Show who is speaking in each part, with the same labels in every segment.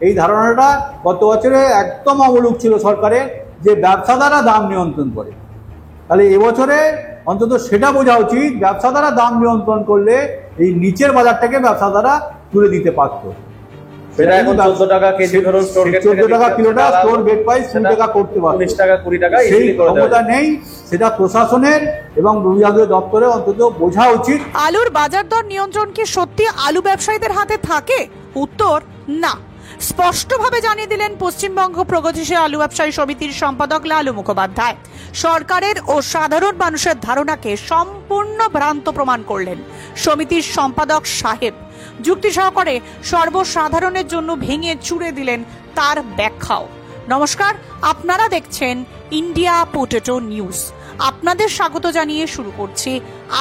Speaker 1: এই ধারণাটা গত বছরে একদম অমূলক ছিল সরকারের, যে ব্যবসাদাররা দাম নিয়ন্ত্রণ করে। তাহলে এবছরে অন্তত সেটা বোঝা উচিত, ব্যবসাদাররা দাম নিয়ন্ত্রণ করলে এই নিচের বাজারটাকে ব্যবসাদাররা তুলে দিতে পারত।
Speaker 2: সেটা এখন 14 টাকা কেজি, ধরুন স্টোর গেট
Speaker 1: 14 টাকা কিলোটা স্টোর গেট প্রাইস 20 টাকা করতে পারত,
Speaker 2: 19 টাকা 20 টাকা
Speaker 1: সেই ক্ষমতা নেই। সেটা প্রশাসনের এবং বিভাগীয় দপ্তরে অন্তত বোঝা উচিত।
Speaker 3: আলুর বাজার দর নিয়ন্ত্রণ কি সত্যি আলু ব্যবসায়ীদের হাতে থাকে? উত্তর না। স্পষ্টভাবে জানিয়ে দিলেন পশ্চিমবঙ্গ প্রগতিশীল আলু ব্যবসায়ী সমিতির সম্পাদক লালু মুখোপাধ্যায়। সরকারের ও সাধারণ মানুষের ধারণাকে সম্পূর্ণ ভ্রান্ত প্রমাণ করলেন সমিতির সম্পাদক সাহেব। যুক্তি সহকারে সর্বসাধারণের জন্য ভেঙে চুরে দিলেন তার ব্যাখ্যাও। নমস্কার, আপনারা দেখছেন ইন্ডিয়া পোটেটো নিউজ। আপনাদের স্বাগত জানিয়ে শুরু করছি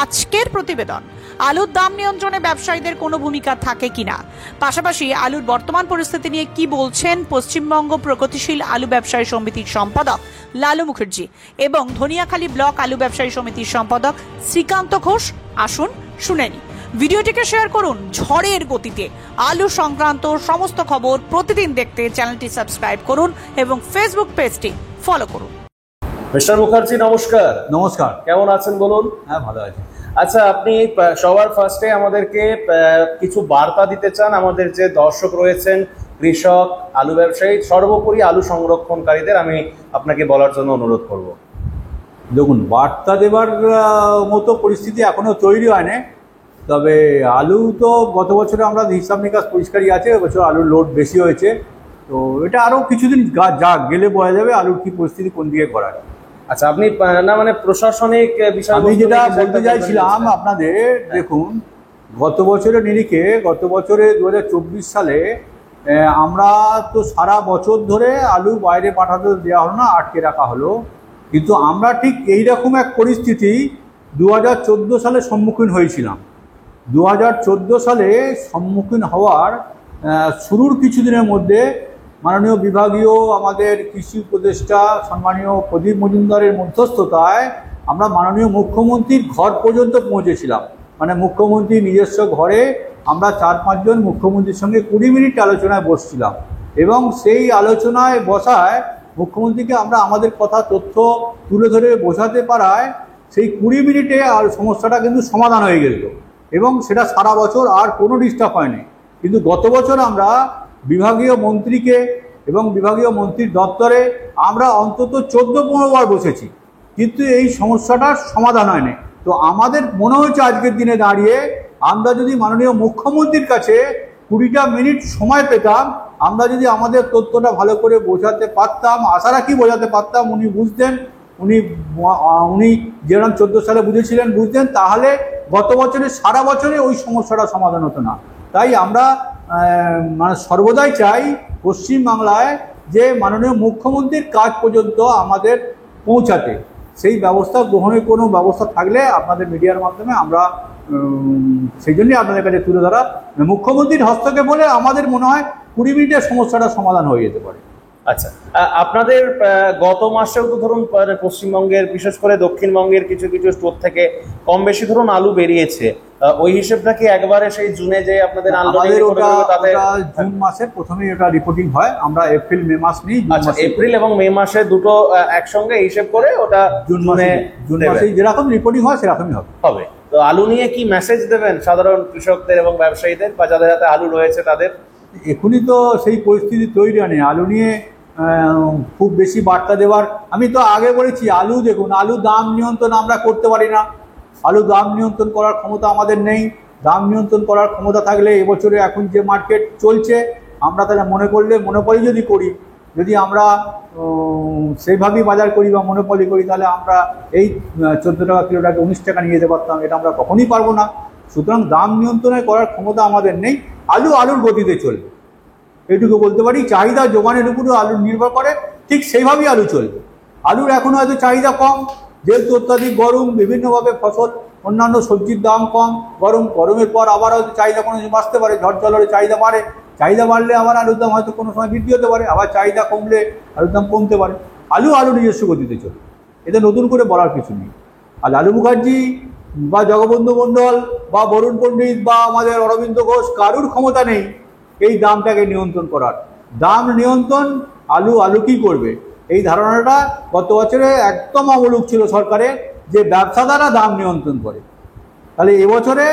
Speaker 3: আজকের প্রতিবেদন। আলুর দাম নিয়ন্ত্রণে ব্যবসায়ীদের কোনো ভূমিকা থাকে কিনা, পাশাপাশি আলুর বর্তমান পরিস্থিতি নিয়ে কি বলছেন পশ্চিমবঙ্গ প্রগতিশীল আলু ব্যবসায়ী সমিতির সম্পাদক লালু মুখার্জি এবং ধনিয়াখালী ব্লক আলু ব্যবসায়ী সমিতির সম্পাদক শ্রীকান্ত ঘোষ। আসুন শুনে নিই। ভিডিওটিকে শেয়ার করুন। ঝড়ের গতিতে আলু সংক্রান্ত সমস্ত খবর প্রতিদিন দেখতে চ্যানেলটি সাবস্ক্রাইব করুন এবং ফেসবুক পেজটি ফলো করুন।
Speaker 2: মিস্টার মুখার্জি নমস্কার।
Speaker 1: নমস্কার,
Speaker 2: কেমন আছেন বলুন?
Speaker 1: হ্যাঁ, ভালো আছি।
Speaker 2: আচ্ছা, আপনি সবার ফার্স্টে আমাদেরকে কিছু বার্তা দিতে চান আমাদের যে দর্শক রয়েছেন, কৃষক, আলু ব্যবসায়ী, সর্বোপরি আলু সংরক্ষণকারীদের, আমি আপনাকে বলার জন্য অনুরোধ করব।
Speaker 1: দেখুন, বার্তা দেবার মতো পরিস্থিতি এখনো তৈরি হয়নি। তবে আলু তো গত বছরে আমরা হিসাব নিকাশ পরিষ্কারই আছে, এবছর আলুর লোড বেশি হয়েছে। তো এটা আরও কিছুদিন যাক, গেলে বোঝা যাবে আলুর কি পরিস্থিতি কোন দিকে করার।
Speaker 2: আচ্ছা, আপনি না মানে প্রশাসনিক বিষয়
Speaker 1: আমি যেটা বলতে চাইছিলাম আপনাদের, দেখুন গত বছরের নিরিখে, গত বছরে 2024 সালে আমরা তো সারা বছর ধরে আলু বাইরে পাঠাতে দেওয়া হলো না, আটকে রাখা হলো। কিন্তু আমরা ঠিক এইরকম এক পরিস্থিতি 2014 সালে সম্মুখীন হয়েছিলাম। 2014 সালে সম্মুখীন হওয়ার শুরুর কিছুদিনের মধ্যে মাননীয় বিভাগীয় আমাদের কৃষি উপদেষ্টা সম্মানীয় প্রদীপ মজুমদারের মধ্যস্থতায় আমরা মাননীয় মুখ্যমন্ত্রীর ঘর পর্যন্ত পৌঁছেছিলাম। মানে মুখ্যমন্ত্রীর নিজস্ব ঘরে আমরা 4-5 জন মুখ্যমন্ত্রীর সঙ্গে 20 মিনিট আলোচনায় বসছিলাম, এবং সেই আলোচনায় বসায় মুখ্যমন্ত্রীকে আমরা আমাদের কথা তথ্য তুলে ধরে বোঝাতে পারায় সেই 20 মিনিটে আর সমস্যাটা কিন্তু সমাধান হয়ে গেল, এবং সেটা সারা বছর আর কোনো ডিস্টার্ব হয়নি। কিন্তু গত বছর আমরা বিভাগীয় মন্ত্রীকে এবং বিভাগীয় মন্ত্রীর দপ্তরে আমরা অন্তত 14-15 বার বসেছি, কিন্তু এই সমস্যাটার সমাধান হয়নি। তো আমাদের মনে হয়েছে আজকের দিনে দাঁড়িয়ে আমরা যদি মাননীয় মুখ্যমন্ত্রীর কাছে 20টা মিনিট সময় পেতাম, আমরা যদি আমাদের তথ্যটা ভালো করে বোঝাতে পারতাম, আশা রাখি বোঝাতে পারতাম, উনি বুঝতেন, উনি যেরকম 14 সালে বুঝেছিলেন বুঝতেন, তাহলে গত বছরে সারা বছরে ওই সমস্যাটা সমাধান হতো না। তাই আমরা মানে সর্বদাই চাই পশ্চিমবাংলায় যে মাননীয় মুখ্যমন্ত্রীর কাজ পর্যন্ত আমাদের পৌঁছাতে, সেই ব্যবস্থা গ্রহণের কোনো ব্যবস্থা থাকলে আপনাদের মিডিয়ার মাধ্যমে আমরা সেই জন্যই আপনাদের কাছে তুলে ধরা। মুখ্যমন্ত্রীর হস্তক্ষেপ বলে আমাদের মনে হয় 20 মিনিটের সমস্যাটা সমাধান হয়ে যেতে পারে।
Speaker 2: আচ্ছা, আপনাদের গত মাসেও তো ধরুন পশ্চিমবঙ্গের বিশেষ করে দক্ষিণবঙ্গের কিছু কিছু স্টোর থেকে কম বেশি ধরুন আলু বেরিয়েছে, ওই হিসেবটা কি একবারে সেই জুনে যে আপনাদের
Speaker 1: জুন মাসের প্রথমেই এটা রিপোর্টিং হয়, আমরা এপ্রিল মে মাস নিই।
Speaker 2: আচ্ছা, এপ্রিল এবং মে মাসে দুটো একসঙ্গে হিসেব করে ওটা জুন মাসে
Speaker 1: যেরকম রিপোর্টিং হয় সেরকমই হবে।
Speaker 2: তো আলু নিয়ে কি মেসেজ দেবেন সাধারণ কৃষকদের এবং ব্যবসায়ীদের বা যাদের হাতে আলু রয়েছে তাদের?
Speaker 1: এখনই তো সেই পরিস্থিতি তৈরি হয়নি আলু নিয়ে খুব বেশি বার্তা দেওয়ার। আমি তো আগে বলেছি, আলু দেখুন, আলু দাম নিয়ন্ত্রণ আমরা করতে পারি না, আলু দাম নিয়ন্ত্রণ করার ক্ষমতা আমাদের নেই। দাম নিয়ন্ত্রণ করার ক্ষমতা থাকলে এবছরে এখন যে মার্কেট চলছে আমরা তাহলে মনোপলি যদি করি, যদি আমরা সেইভাবেই বাজার করি বা মনোপলি করি, তাহলে আমরা এই 14 টাকা কিলোটাকে 19 টাকা নিয়ে যেতে পারতাম। এটা আমরা কখনই পারবো না। সুতরাং দাম নিয়ন্ত্রণে করার ক্ষমতা আমাদের নেই। আলুর গতিতে চলবে, এইটুকু বলতে পারি। চাহিদা যোগানের উপরও আলু নির্ভর করে, ঠিক সেইভাবেই আলু চলবে। আলুর এখন হয়তো চাহিদা কম, যেহেতু অত্যাধিক গরম, বিভিন্নভাবে ফসল, অন্যান্য সবজির দাম কম, গরমের পর আবার হয়তো চাহিদা কোনো বাড়তে পারে, ঝড় জলের চাহিদা বাড়ে, চাহিদা বাড়লে আবার আলুর দাম হয়তো কোনো সময় বৃদ্ধি হতে পারে, আবার চাহিদা কমলে আলুর দাম কমতে পারে। আলু নিজস্ব গতিতে চলবে, এতে নতুন করে বলার কিছু নেই। আর লালু মুখার্জি বা জগবন্ধু মণ্ডল বা বরুণ পণ্ডিত বা আমাদের অরবিন্দ ঘোষ, কারুর ক্ষমতা নেই এই দামটাকে নিয়ন্ত্রণ করার। দাম নিয়ন্ত্রণ, আলু কি করবে, এই ধারণাটা গত বছরে একদম অমূলক ছিল সরকারের, যে ব্যবসাদাররা দাম নিয়ন্ত্রণ করে। তাহলে এবছরে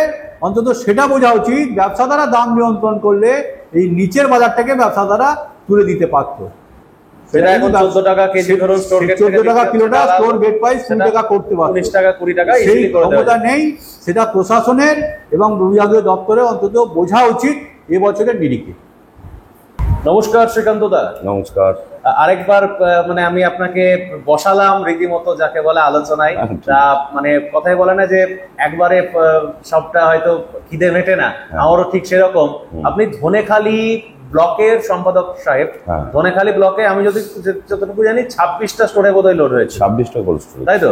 Speaker 1: অন্তত সেটা বোঝা উচিত, ব্যবসাদাররা দাম নিয়ন্ত্রণ করলে এই নিচের বাজারটাকে ব্যবসাদাররা তুলে দিতে পারত।
Speaker 2: সেটা এখন 14 টাকা কেজি ধরুন স্টোর গেট
Speaker 1: 14 টাকা কিলোটা স্টোর গেট প্রাইস 20 টাকা করতে পারত,
Speaker 2: 19 টাকা 20 টাকা
Speaker 1: সেই ক্ষমতা নেই। সেটা প্রশাসনের এবং বিভাগীয় দপ্তরে অন্তত বোঝা উচিত এবছরের নিরিখে।
Speaker 2: নমস্কার শ্রীকান্ত দা।
Speaker 4: নমস্কার।
Speaker 2: আরেকবার মানে আমি আপনাকে বসালাম রীতিমতো যাকে বলে আলোচনায়। তা মানে কথাই বলে না যে একবারে সবটা হয়তো খিদে মেটে না, আমারও ঠিক সেরকম। আপনি ধনেখালি ব্লকের সম্পাদক সাহেব, ধনেখালি ব্লকে আমি যতটুকু জানি 26টা স্টোরে বোধহয় লোড হয়েছে।
Speaker 4: 26টা কোল্ড স্টোরেজ,
Speaker 2: তাই তো?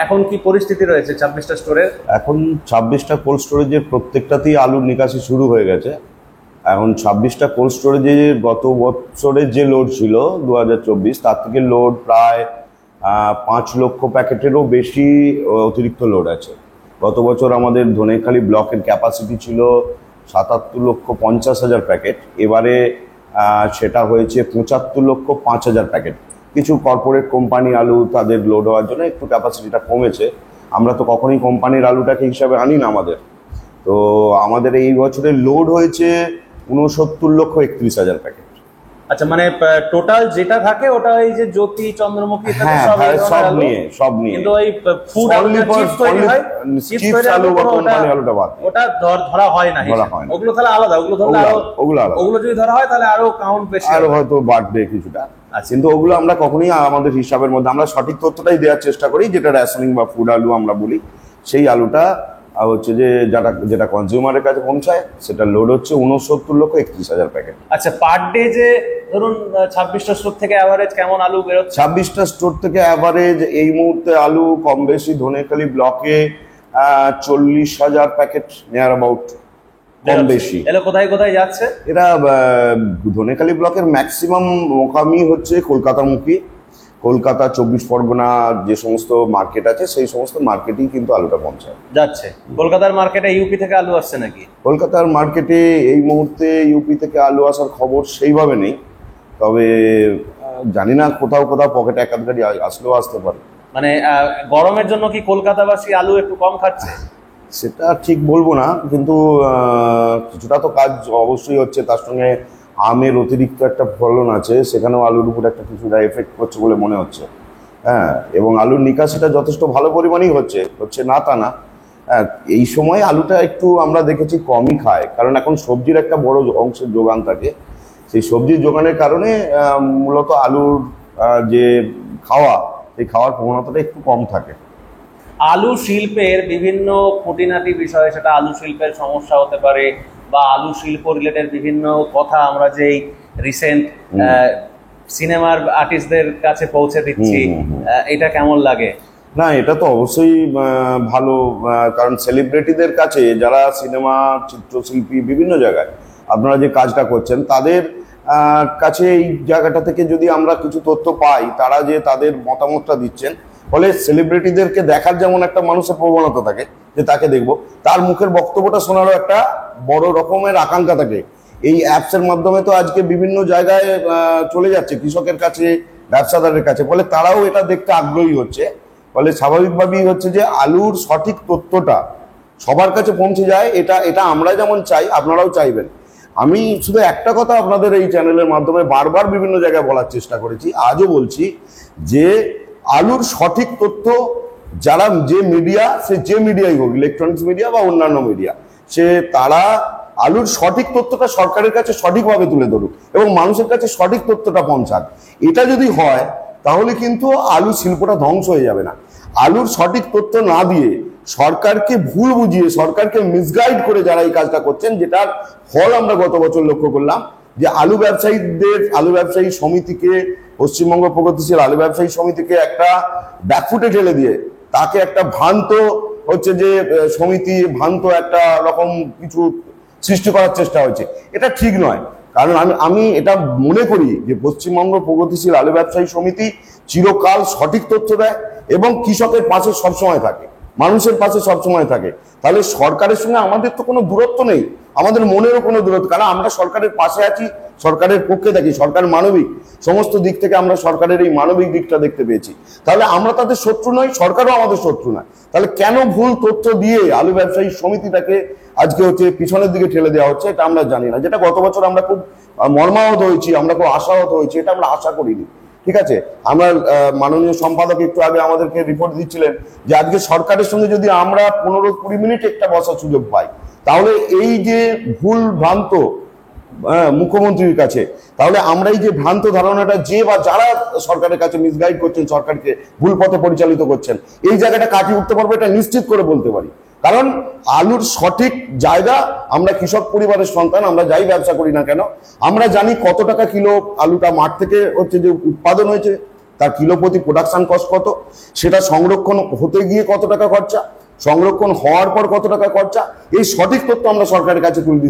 Speaker 2: এখন কি পরিস্থিতি রয়েছে 26টা স্টোরের?
Speaker 4: এখন 26টা কোল্ড স্টোরেজের প্রত্যেকটাতেই আলুর নিকাশি শুরু হয়ে গেছে। এখন 26টা কোল্ড স্টোরেজে গত বছরের যে লোড ছিল 2024, তার থেকে লোড প্রায় 5 লক্ষ প্যাকেটেরও বেশি অতিরিক্ত লোড আছে। গত বছর আমাদের ধনেখালি ব্লকের ক্যাপাসিটি ছিল 77,50,000 প্যাকেট, এবারে সেটা হয়েছে 75,05,000 প্যাকেট। কিছু কর্পোরেট কোম্পানি আলু তাদের লোড হওয়ার জন্য একটু ক্যাপাসিটিটা কমেছে। আমরা তো কখনোই কোম্পানির আলুটাকে হিসাবে আনি না আমাদের। তো আমাদের এই বছরে লোড হয়েছে 69,31,000 প্যাকেট।
Speaker 2: আচ্ছা, মানে টোটাল যেটা থাকে ওটা এই যে জ্যোতি, চন্দ্রমুখী,
Speaker 4: সব নিয়ে
Speaker 2: কিন্তু ওই ফুড চিপস তৈরি হয়, চিপস আলু বা কোম্পানি আলুটা বাদ, ওটা ধরা হয় না। ওগুলো তাহলে আলাদা, ওগুলো যদি ধরা হয় তাহলে আরো কাউন্ট বেশি,
Speaker 4: আরো হয়তো বাড়বে কিছুটা। কিন্তু ওগুলো আমরা কখনোই আমাদের হিসাবের মধ্যে, আমরা সঠিক তথ্যটাই দেওয়ার চেষ্টা করি, যেটা রেশনিং বা ফুড আলু আমরা বলি। সেই আলুটা হচ্ছে যে যেটা কনজিউমারের কাছে পৌঁছায়, সেটা লোড হচ্ছে 69,31,000 প্যাকেট।
Speaker 2: আচ্ছা, পার ডে যে ধরুন 26টা স্টোর থেকে অ্যাভারেজ কেমন আলু বেরোচ্ছে?
Speaker 4: 26টা স্টোর থেকে অ্যাভারেজ এই মুহূর্তে আলু কম বেশি ধনেখালি ব্লকে 40,000 প্যাকেট নিয়ার অ্যাবাউট, কম বেশি।
Speaker 2: এগুলো কোথায় কোথায় যাচ্ছে?
Speaker 4: এরা ধনেখালি ব্লকের ম্যাক্সিমাম মোকামি হচ্ছে কলকাতামুখী। কলকাতা, 24 পরগনা যে সমস্ত মার্কেট আছে সেই সমস্ত মার্কেটেই কিন্তু আলুটা পৌঁছায়
Speaker 2: যাচ্ছে। কলকাতার মার্কেটে ইউপি থেকে আলু আসছে নাকি?
Speaker 4: কলকাতার মার্কেটে এই মুহূর্তে ইউপি থেকে আলু আসার খবর সেইভাবে নেই, তবে জানি না, কোথাও কোথাও পকেটে এক আধ গাড়ি আসলেও আসতে পারে।
Speaker 2: মানে গরমের জন্য কি কলকাতাবাসী আলু একটু কম খাচ্ছে?
Speaker 4: সেটা ঠিক বলবো না, কিন্তু কিছুটা তো কাজ অবশ্যই হচ্ছে। তার সঙ্গে আমের অতিরিক্ত একটা ফলন আছে, সেখানেও আলুর উপর একটা কিছুটা এফেক্ট করছে বলে মনে হচ্ছে। হ্যাঁ, এবং আলুর নিকাশিটা যথেষ্ট ভালো পরিমাণেই হচ্ছে না তা না। হ্যাঁ, এই সময় আলুটা একটু আমরা দেখেছি কমই খায়, কারণ এখন সবজির একটা বড় অংশের যোগান থাকে। সেই সবজির যোগানের কারণে মূলত আলুর যে সেই খাওয়ার প্রবণতাটা একটু কম থাকে।
Speaker 2: আলু শিল্পের বিভিন্ন খুঁটিনাটি বিষয়, সেটা আলু শিল্পের সমস্যা হতে পারে বা আলু শিল্প রিলেটেড বিভিন্ন কথা আমরা যেই রিসেন্ট সিনেমার আর্টিস্টদের কাছে পৌঁছে দিচ্ছি, এটা কেমন লাগে?
Speaker 4: না, এটা তো অবশ্যই ভালো, কারণ সেলিব্রিটিদের কাছে, যারা সিনেমা, চিত্রশিল্পী, বিভিন্ন জায়গায় আপনারা যে কাজটা করছেন, তাদের কাছে এই জায়গাটা থেকে যদি আমরা কিছু তথ্য পাই, তারা যে তাদের মতামতটা দিচ্ছেন, ফলে সেলিব্রিটিদেরকে দেখার যেমন একটা মানুষের প্রবণতা থাকে যে তাকে দেখবো, তার মুখের বক্তব্যটা শোনারও একটা বড় রকমের আকাঙ্ক্ষা থাকে। এই অ্যাপসের মাধ্যমে তো আজকে বিভিন্ন জায়গায় চলে যাচ্ছে, কৃষকের কাছে, ব্যবসাদারের কাছে, ফলে তারাও এটা দেখতে আগ্রহী হচ্ছে। ফলে স্বাভাবিকভাবেই হচ্ছে যে আলুর সঠিক তথ্যটা সবার কাছে পৌঁছে যায়। এটা আমরা যেমন চাই, আপনারাও চাইবেন। আমি শুধু একটা কথা আপনাদের এই চ্যানেলের মাধ্যমে বারবার বিভিন্ন জায়গায় বলার চেষ্টা করেছি, আজও বলছি, যে আলুর সঠিক তথ্য যারা যে মিডিয়াই হোক, ইলেকট্রনিক্স মিডিয়া বা অন্যান্য মিডিয়া, তারা আলুর সঠিক তথ্যটা সরকারের কাছে সঠিকভাবে তুলে ধরুক এবং মানুষের কাছে সঠিক তথ্যটা পৌঁছাক। এটা যদি হয় তাহলে কিন্তু আলু শিল্পটা ধ্বংস হয়ে যাবে না। আলুর সঠিক তথ্য না দিয়ে সরকারকে ভুল বুঝিয়ে, সরকারকে মিসগাইড করে যারা এই কাজটা করছেন, যেটার ফল আমরা গত বছর লক্ষ্য করলাম, যে আলু ব্যবসায়ী সমিতিকে, পশ্চিমবঙ্গ প্রগতিশীল আলু ব্যবসায়ী সমিতিকে একটা ব্যাকফুটে ঠেলে দিয়ে তাকে একটা ভ্রান্ত একটা রকম কিছু সৃষ্টি করার চেষ্টা হয়েছে। এটা ঠিক নয়, কারণ আমি এটা মনে করি যে পশ্চিমবঙ্গ প্রগতিশীল আলু ব্যবসায়ী সমিতি চিরকাল সঠিক তথ্য দেয় এবং কৃষকের পাশে সবসময় থাকে। মানুষের পাশে সবসময় থাকে। তাহলে সরকারের সঙ্গে আমাদের তো কোনো দূরত্ব নেই, আমাদের মনেরও কোনো দূরত্ব, কারণ আমরা সরকারের পাশে আছি, সরকারের পক্ষে থাকি, সরকার মানবিক, সমস্ত দিক থেকে আমরা সরকারের এই মানবিক দিকটা দেখতে পেয়েছি। তাহলে আমরা তাদের শত্রু নই, সরকারও আমাদের শত্রু নয়। তাহলে কেন ভুল তথ্য দিয়ে আলু ব্যবসায়ী সমিতিটাকে আজকে পিছনের দিকে ঠেলে দেওয়া হচ্ছে, এটা আমরা জানি না। যেটা গত বছর আমরা খুব মর্মাহত হয়েছি, আমরা খুব আশাহত হয়েছি, এটা আমরা আশা করিনি। ঠিক আছে, আমরা মাননীয় সম্পাদক একটু আগে আমাদেরকে রিপোর্ট দিচ্ছিলেন যে আজকে সরকারের সঙ্গে যদি আমরা 15-20 মিনিট একটা বসার সুযোগ পাই, তাহলে এই যে ভুল ভ্রান্ত মুখ্যমন্ত্রীর কাছে, তাহলে আমরা এই যে ভ্রান্ত ধারণাটা যে বা যারা সরকারের কাছে মিসগাইড করছেন, সরকারকে ভুল পথে পরিচালিত করছেন, এই জায়গাটা কাটিয়ে উঠতে পারবো, এটা নিশ্চিত করে বলতে পারি। কারণ আলুর সঠিক জায়গা, আমরা কৃষক পরিবারের সন্তান, আমরা যাই ব্যবসা করি না কেন, আমরা জানি কত টাকা কিলো আলুটা মাঠ থেকে যে উৎপাদন হয়েছে, তার কিলো প্রতি প্রোডাকশন কস্ট কত, সেটা সংরক্ষণ হতে গিয়ে কত টাকা খরচা, সংরক্ষণ হওয়ার পর কত টাকা খরচা, এই সঠিক তথ্য আমরা সরকারের কাছে তুলে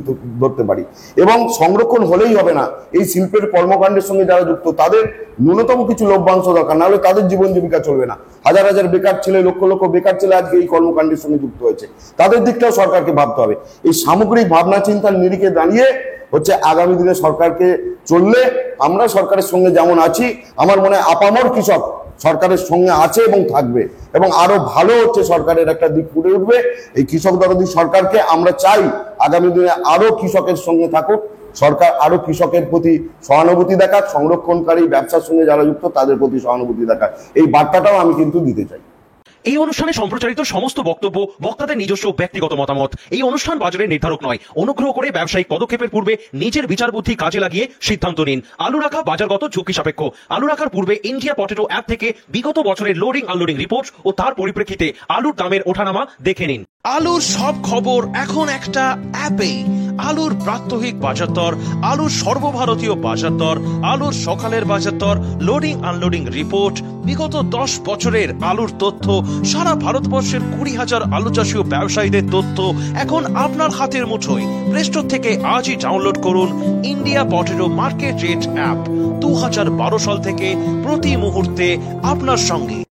Speaker 4: ধরতে পারি। এবং সংরক্ষণ হলেই হবে না, এই শিল্পের কর্মকাণ্ডের সঙ্গে যারা যুক্ত তাদের ন্যূনতম কিছু লভ্যাংশ দরকার, নাহলে তাদের জীবন জীবিকা চলবে না। হাজার হাজার বেকার ছেলে, লক্ষ লক্ষ বেকার ছেলে আজকে এই কর্মকাণ্ডের সঙ্গে যুক্ত হয়েছে, তাদের দিকটাও সরকারকে ভাবতে হবে। এই সামগ্রিক ভাবনা চিন্তার নিরিখে দাঁড়িয়ে আগামী দিনে সরকারকে চললে, আমরা সরকারের সঙ্গে যেমন আছি, আমার মনে হয় আপামর কৃষক সরকারের সঙ্গে আছে এবং থাকবে, এবং আরো ভালো সরকারের একটা দিক ফুটে উঠবে। এই কৃষক দরদি সরকারকে আমরা চাই আগামী দিনে আরো কৃষকের সঙ্গে থাকুক, সরকার আরো কৃষকের প্রতি সহানুভূতি দেখাক, সংরক্ষণকারী ব্যবসার সঙ্গে যারা যুক্ত তাদের প্রতি সহানুভূতি দেখাক, এই বার্তাটাও আমি কিন্তু দিতে চাই।
Speaker 5: এই অনুষ্ঠানে সম্প্রচারিত সমস্ত বক্তব্য বক্তাদের নিজস্ব ব্যক্তিগত মতামত। এই অনুষ্ঠান বাজারের নির্ধারক নয়। অনুগ্রহ করে ব্যবসায়িক পদক্ষেপের পূর্বে নিজের বিচার বুদ্ধি কাজে লাগিয়ে সিদ্ধান্ত নিন। আলু রাখা বাজারগত ঝুঁকি সাপেক্ষ। আলু রাখার পূর্বে ইন্ডিয়া পটেটো অ্যাপ থেকে বিগত বছরের লোডিং আনলোডিং রিপোর্ট ও তার পরিপ্রেক্ষিতে আলুর দামের ওঠানামা দেখে নিন।
Speaker 6: আলুর সব খবর এখন একটা অ্যাপেই। আলুর প্রাত্যহিক বাজার দর, আলুর সর্বভারতীয় বাজার দর, আলুর সকালের বাজার দর, লোডিং আনলোডিং রিপোর্ট, বিগত 10 বছরের আলুর তথ্য, সারা ভারতবর্ষের 20,000 আলু চাষী ও ব্যবসায়ীদের তথ্য এখন আপনার হাতের মুঠোয়। প্লে স্টোর থেকে আজই ডাউনলোড করুন India potato market rate app. 2012 সাল থেকে প্রতি মুহূর্তে আপনার সঙ্গে।